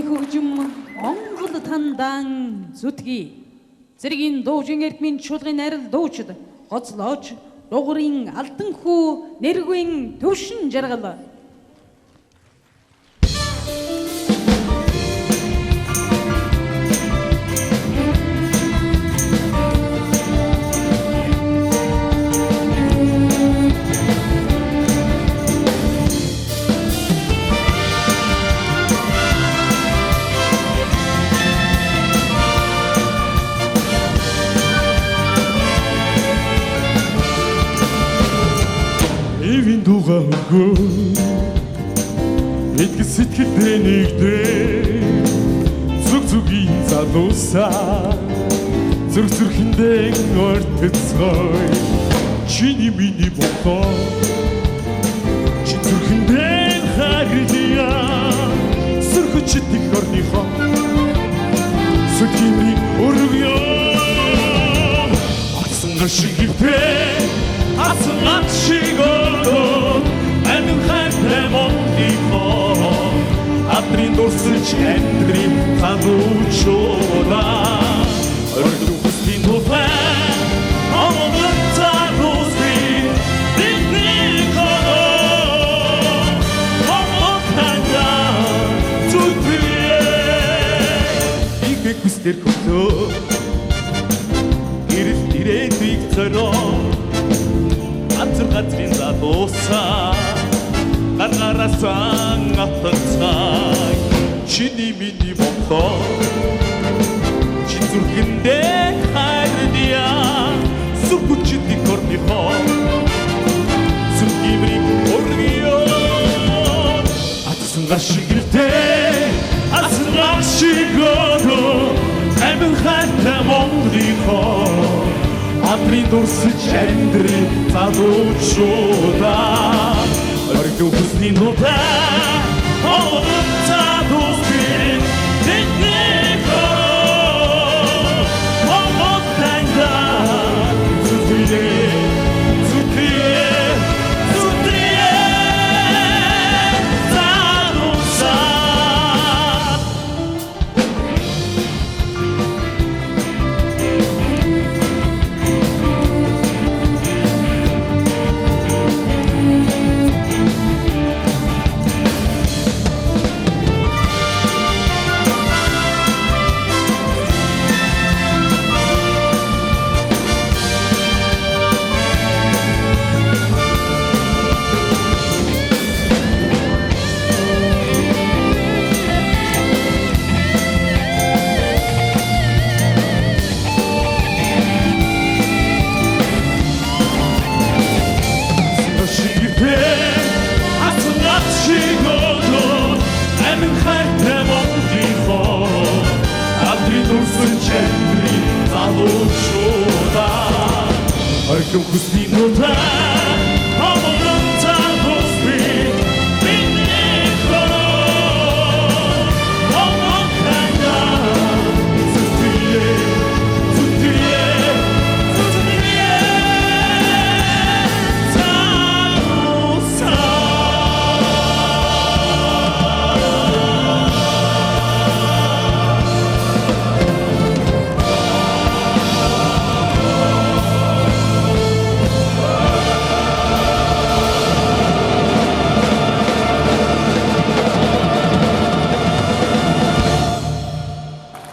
хөгжим Монгол тандан зүтгий. Зэргийн дуужин эрдмийн чуулгын найрал дуучид гоцлооч дугуурын алдан хүү нэргүй төвшин жаргал. Дугаагүй эдгээр сэтгэлдээ нэгдээ зүг зүгийн залуусаа зүрх зүрхэндээ ортцгой чиний миний бохоо чи зүрхэндээ харьяа сүрхчдэг орныхоо сүрхний өргөё асан гашигтэй асан шигоо амин хайртай мондихоо адрин дурсч эндрим тануучода орду хүслийн тухай омон царуси диннико омон танда зүтрие игэх хүстэр хөтөө ирээдүйг зороо газрын задуусаа гаргарасан атцай чиний миний бохоо чи зүрхэндээ хайрдия сүрхүчдэг орныхоо сүрхимрийг өргөё атсан гашигтэй асан гашигоо амин хайртай мондихоо адрин дурсч эндрим залуучода орду хүслийн тухай омон царуси диннико омон танда зүтрие Аркем